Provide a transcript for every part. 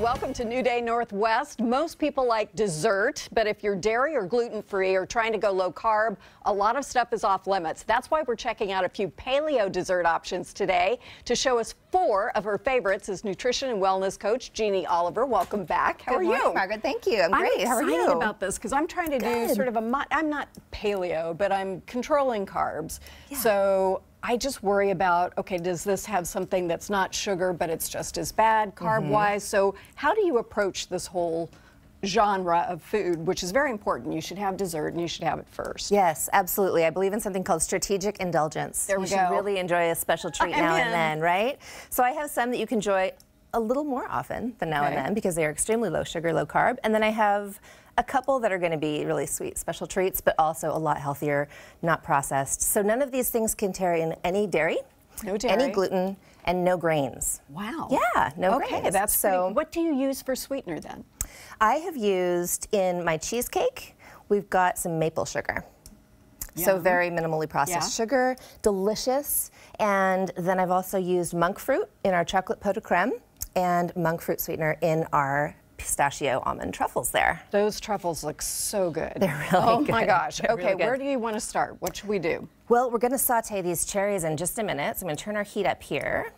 welcome to New Day Northwest. Most people like dessert, but if you're dairy or gluten-free or trying to go low carb, a lot of stuff is off limits. That's why we're checking out a few paleo dessert options today. To show us 4 of her favorites is nutrition and wellness coach Jeannie Oliver. Welcome back. How are you? Good morning, Margaret. Thank you. I'm great. How are you? I'm excited about this because I'm trying to do sort of I'm not paleo, but I'm controlling carbs. Yeah. So I just worry about, okay, does this have something that's not sugar, but it's just as bad carb-wise? So how do you approach this whole genre of food, which is very important? You should have dessert and you should have it first. Yes, absolutely. I believe in something called strategic indulgence. There we go. You should really enjoy a special treat now and then, right? So I have some that you can enjoy a little more often than now and then because they are extremely low sugar, low carb. And then I have a couple that are going to be really sweet special treats, but also a lot healthier, not processed. So none of these things contain any dairy, any gluten, and no grains. Wow. Yeah, no grains. Okay, that's so. What do you use for sweetener then? I have used in my cheesecake, we've got some maple sugar. So very minimally processed sugar, delicious. And then I've also used monk fruit in our chocolate Pota Creme and monk fruit sweetener in our Pistachio almond truffles there. Those truffles look so good. They're really good. Oh my gosh. They're okay, where do you want to start? What should we do? Well, we're going to saute these cherries in just a minute. So I'm going to turn our heat up here.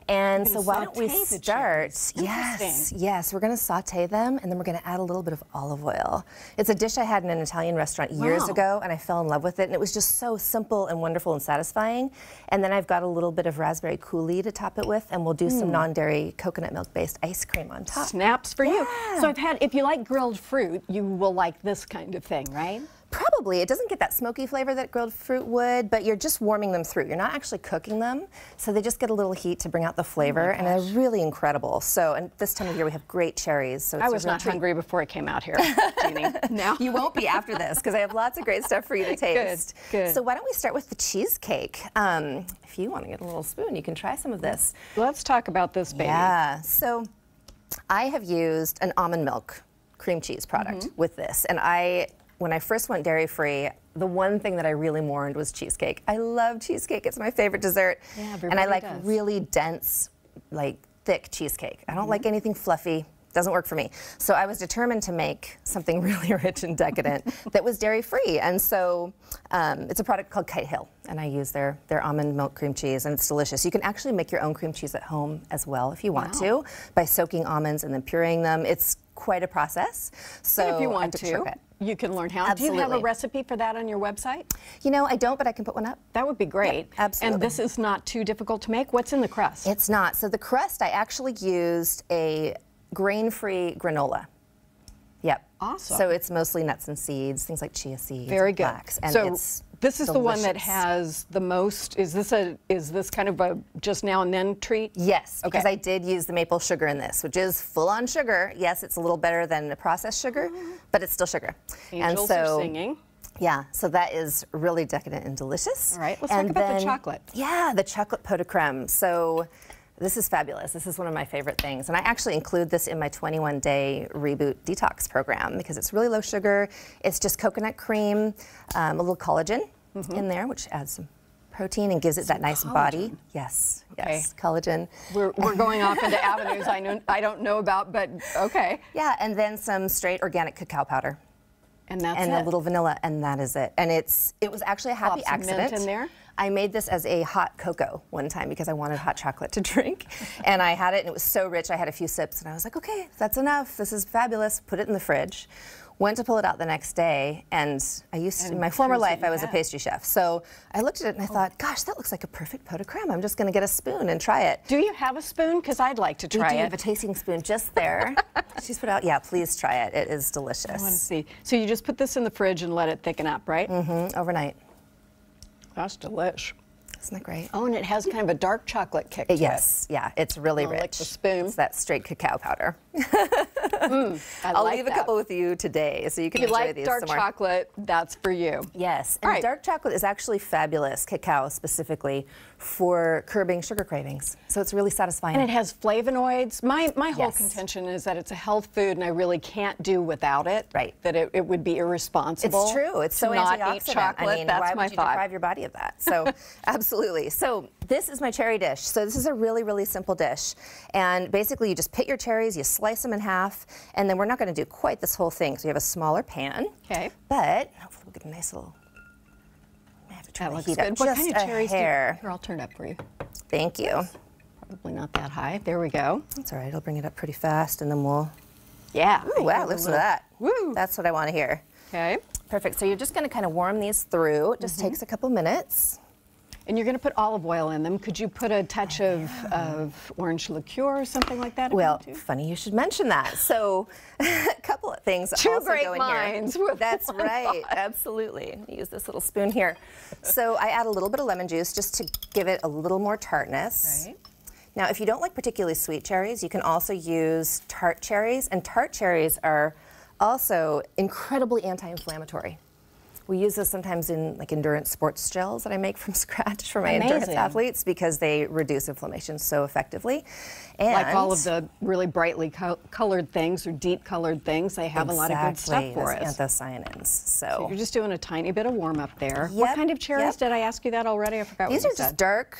And so why don't we start? Yes, we're going to saute them, and then we're going to add a little bit of olive oil. It's a dish I had in an Italian restaurant years ago, and I fell in love with it, and it was just so simple and wonderful and satisfying. And then I've got a little bit of raspberry coulis to top it with, and we'll do some non-dairy coconut milk-based ice cream on top. Snaps for you. So if you like grilled fruit, you will like this kind of thing, right? Probably. It doesn't get that smoky flavor that grilled fruit would, but you're just warming them through. You're not actually cooking them, so they just get a little heat to bring out the flavor, and they're really incredible. So, and this time of year we have great cherries. So I was not hungry before I came out here, Jeannie. No. You won't be after this because I have lots of great stuff for you to taste. Good. So why don't we start with the cheesecake? If you want to get a little spoon, you can try some of this. Let's talk about this, baby. Yeah. So I have used an almond milk cream cheese product with this, and when I first went dairy-free, the one thing that I really mourned was cheesecake. I love cheesecake. It's my favorite dessert. Yeah, and I like really dense, like thick cheesecake. I don't like anything fluffy. Doesn't work for me. So I was determined to make something really rich and decadent that was dairy-free. And so it's a product called Kite Hill, and I use their almond milk cream cheese, and it's delicious. You can actually make your own cream cheese at home as well if you want to, by soaking almonds and then pureeing them. It's quite a process. So but if you want to, you can learn how. Absolutely. Do you have a recipe for that on your website? You know, I don't, but I can put one up. That would be great. Yeah, absolutely. And this is not too difficult to make. What's in the crust? It's not. So the crust, I actually used a grain-free granola. Yep. Awesome. So it's mostly nuts and seeds, things like chia seeds. Very good. Flax, and so it's this is delicious. the one that has the most. Is this kind of a just now and then treat? Yes, because I did use the maple sugar in this, which is full-on sugar. Yes, it's a little better than the processed sugar, but it's still sugar. Angels are singing. Yeah, so that is really decadent and delicious. All right, let's talk about the chocolate. Yeah, the chocolate Pota Creme. So this is fabulous. This is one of my favorite things. And I actually include this in my 21-day reboot detox program because it's really low sugar. It's just coconut cream, a little collagen in there, which adds some protein and gives it that nice body. Yes, yes, collagen. We're going off into avenues I don't know about, but okay. Yeah, and then some straight organic cacao powder. And that's a little vanilla, and that is it. And it was actually a happy accident. Mint in there. I made this as a hot cocoa one time because I wanted hot chocolate to drink. And I had it, and it was so rich, I had a few sips, and I was like, okay, that's enough. This is fabulous. Put it in the fridge. Went to pull it out the next day, and in my former life, I was a pastry chef. So I looked at it, and I thought, gosh, that looks like a perfect Pota Creme. I'm just going to get a spoon and try it. Do you have a spoon? Because I'd like to try it. We do have a tasting spoon just there. She's put out, yeah, please try it. It is delicious. I want to see. So you just put this in the fridge and let it thicken up, right? Overnight. That's delish. Isn't that great? Oh, and it has kind of a dark chocolate kick to it. Yes, yeah, it's really rich. Like the spoon. It's that straight cacao powder. I'll leave a couple with you today so you can enjoy these some more. If you like dark chocolate, that's for you. Yes, and dark chocolate is actually fabulous, cacao specifically, for curbing sugar cravings. So it's really satisfying. And it has flavonoids. My whole Yes. contention is that it's a health food and I really can't do without it. Right. That it would be irresponsible. It's true. It's so not antioxidant. eat chocolate. I mean, That's why my would you thought. deprive your body of that? So absolutely. So this is my cherry dish. So this is a really, really simple dish. And basically you just pit your cherries, you slice them in half, and then we're not going to do quite this whole thing. So you have a smaller pan. Okay. But hopefully we'll get a nice little, I have to turn That the looks heat good. up What just kind of cherries a hair. Here, I'll turn it up for you. Thank you. Probably not that high. There we go. That's all right. I'll bring it up pretty fast, and then we'll. Yeah. Ooh, wow, listen to that. Woo. That's what I want to hear. Okay. Perfect. So you're just going to kind of warm these through. It Mm-hmm. just takes a couple minutes. And you're going to put olive oil in them. Could you put a touch of orange liqueur or something like that? Well, too? funny you should mention that. So, a couple of things Two also great go in minds here. with That's one right. thought. Absolutely. Use this little spoon here. So I add a little bit of lemon juice just to give it a little more tartness. Right. Now, if you don't like particularly sweet cherries, you can also use tart cherries, and tart cherries are also incredibly anti-inflammatory. We use this sometimes in like endurance sports gels that I make from scratch for my endurance Amazing. athletes because they reduce inflammation so effectively. And Like all of the really brightly colored things or deep colored things, they have a lot of good stuff for us. Anthocyanins. So So you're just doing a tiny bit of warm up there. What Yep, kind of cherries? yep. Did I ask you that already? I forgot these what are you just said. dark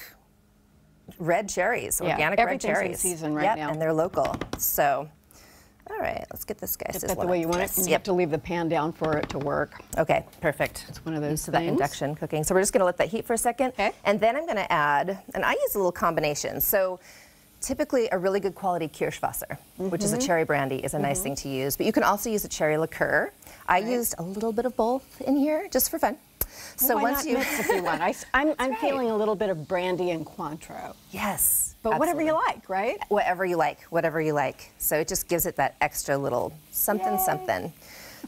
red cherries, Yeah, organic red everything's in cherries. season right Yep, now. and they're local. So, all right, let's get this guy Is sizzling. that the way you want it? Yes, You Yep. have to leave the pan down for it to work. Okay, perfect. It's one of those Used to that things. induction cooking. So we're just going to let that heat for a second. Okay. And then I'm going to add, and I use a little combination. So typically a really good quality Kirschwasser, which is a cherry brandy, is a nice thing to use. But you can also use a cherry liqueur. I used a little bit of both in here just for fun. So Why once not you mix if you want? I'm right. feeling a little bit of brandy and Cointreau. Yes. But whatever you absolutely. like, right? Whatever you like, whatever you like. So it just gives it that extra little something, Yay. something.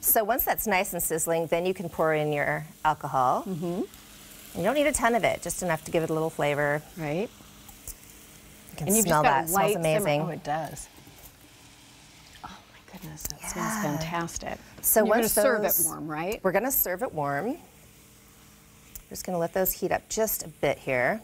So once that's nice and sizzling, then you can pour in your alcohol. You don't need a ton of it, just enough to give it a little flavor. Right. You can And you've smell just that. got It smells light amazing. simmer. Oh, it does. Oh my goodness, that smells fantastic. So and you're going to once serve it those- warm, right? We're going to serve it warm. Just going to let those heat up just a bit here.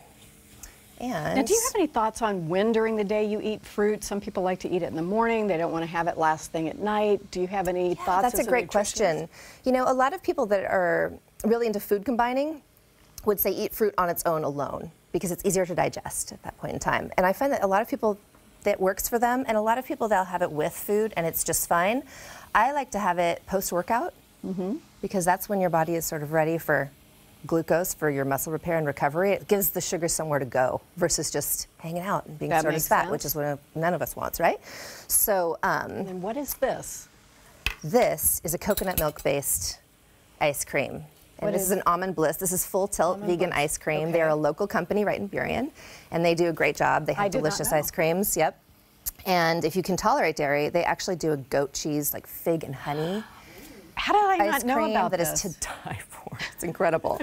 And Now, do you have any thoughts on when during the day you eat fruit? Some people like to eat it in the morning. They don't want to have it last thing at night. Do you have any thoughts? That's as a great nutritionist? question. You know, a lot of people that are really into food combining would say eat fruit on its own alone because it's easier to digest at that point in time. And I find that a lot of people, that works for them, and a lot of people, they'll have it with food and it's just fine. I like to have it post-workout because that's when your body is sort of ready for glucose for your muscle repair and recovery. It gives the sugar somewhere to go versus just hanging out and being That stored as makes fat, sense. which is what none of us wants, right? So And what is this? this is a coconut milk-based ice cream. And What this is is an Almond Bliss. This is full tilt vegan ice cream. They are a local company right in Burien, and they do a great job. They have did not delicious know. ice creams. Yep. And if you can tolerate dairy, they actually do a goat cheese, like fig and honey How did I ice not know cream about that this? is to die for. It's incredible.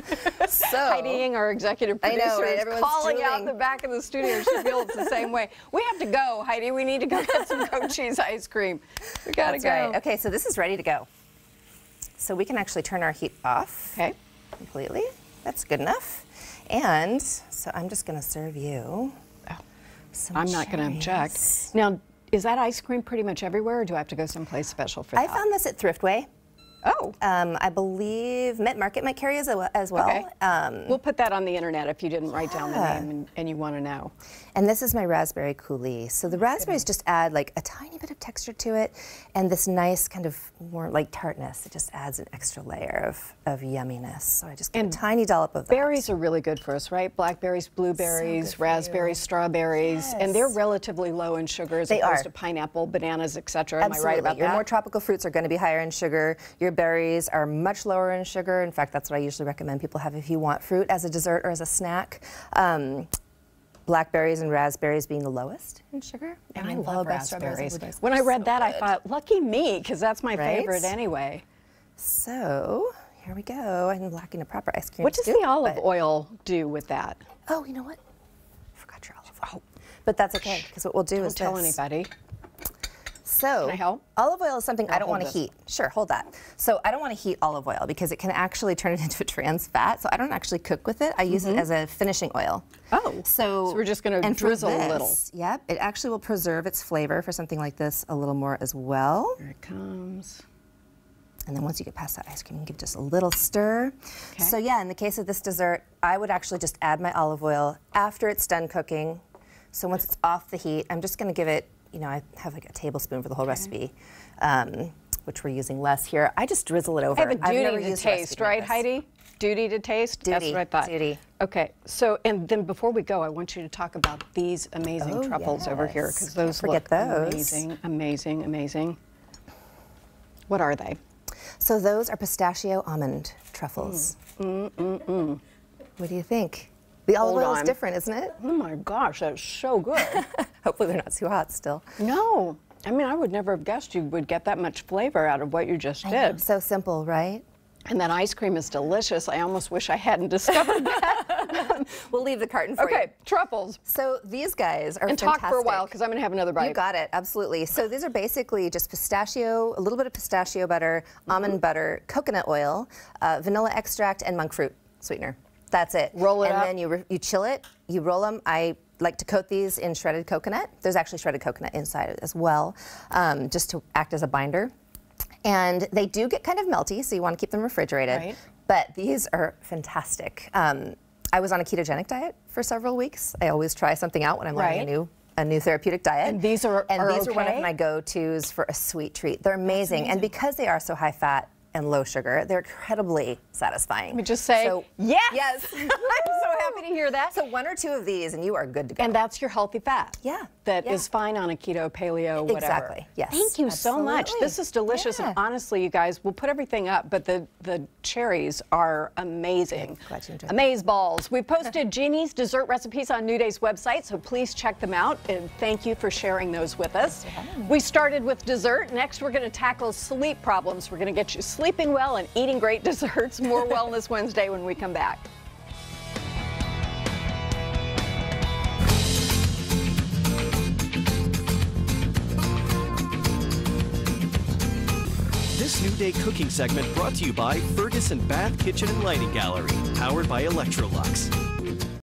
So Heidi, our executive I know, producer, right? is Everyone's calling out drooling. the back of the studio. She feels the same way. We have to go, Heidi. We need to go get some goat cheese ice cream. We gotta that's go. right. Okay, so this is ready to go. So we can actually turn our heat off. Okay. Completely. That's good enough. And so I'm just going to serve you some I'm not going to cherries. object. Now, is that ice cream pretty much everywhere, or do I have to go someplace special for I that? found this at Thriftway. Oh. I believe Met Market might carry as well. Okay. We'll put that on the internet if you didn't write down the name and you want to know. And this is my raspberry coulis. So the raspberries just add like a tiny bit of texture to it, and this nice kind of more like tartness. It just adds an extra layer of yumminess. So I just get a tiny dollop of that. Berries are really good for us, right? Blackberries, blueberries, raspberries, strawberries, and they're relatively low in sugar as They opposed are. to pineapple, bananas, etc. Am I Absolutely. right about Your that? more tropical fruits are going to be higher in sugar. Your berries are much lower in sugar. In fact, that's what I usually recommend people have if you want fruit as a dessert or as a snack. Blackberries and raspberries being the lowest in sugar. And I Oh, love best strawberries and raspberries. blueberries. When I read So that, I good. thought, lucky me, because that's my Right? favorite anyway. So here we go. I'm lacking a proper ice cream What does scoop, the olive but- oil do with that? Oh, you know what? Forgot your olive oil. But that's okay, because what we'll do is Don't tell this. anybody. So, can I help? Olive oil is something I don't want to this. heat. Sure, hold that. So I don't want to heat olive oil because it can actually turn it into a trans fat. So I don't actually cook with it. I use it as a finishing oil. Oh, so we're just going to drizzle a little. Yep, it actually will preserve its flavor for something like this a little more as well. Here it comes. And then once you get past that ice cream, you give just a little stir. Okay. So yeah, in the case of this dessert, I would actually just add my olive oil after it's done cooking. So once it's off the heat, I'm just going to give it, you know, I have like a tablespoon for the whole recipe, which we're using less here. I just drizzle it over. I have a duty to taste, right, Heidi? Duty to taste? Duty. That's what I thought. Duty. Okay, so, and then before we go, I want you to talk about these amazing truffles over here, because those look amazing, amazing, amazing. What are they? So those are pistachio almond truffles. What do you think? The olive oil is different, isn't it? Oh my gosh, that's so good. Hopefully they're not too hot still. No, I mean, I would never have guessed you would get that much flavor out of what you just did. So simple, right? And that ice cream is delicious. I almost wish I hadn't discovered that. We'll leave the carton for you. Okay, truffles. So these guys are and fantastic. talk for a while, because I'm going to have another bite. You got it, absolutely. So these are basically just pistachio, a little bit of pistachio butter, almond butter, coconut oil, vanilla extract, and monk fruit sweetener. That's it. Roll it up. And then you chill it, you roll them. I like to coat these in shredded coconut. There's actually shredded coconut inside it as well, just to act as a binder. And they do get kind of melty, so you want to keep them refrigerated. Right. But these are fantastic. I was on a ketogenic diet for several weeks. I always try something out when I'm learning a new therapeutic diet. And these are one of my go-tos for a sweet treat. They're amazing. And because they are so high fat and low sugar, they're incredibly satisfying. Let me just say, yes! Yes. I'm so happy to hear that. So one or two of these and you are good to go. And that's your healthy fat. Yeah. That is fine on a keto, paleo, whatever. Exactly, yes. Thank you so much. This is delicious. Yeah. And honestly, you guys, we'll put everything up, but the cherries are amazing. Glad you enjoyed Amaze balls. We posted Jeannie's dessert recipes on New Day's website, so please check them out. And thank you for sharing those with us. We started with dessert. Next, we're going to tackle sleep problems. We're going to get you sleeping well and eating great desserts. More Wellness Wednesday when we come back. This New Day cooking segment brought to you by Ferguson Bath Kitchen and Lighting Gallery, powered by Electrolux.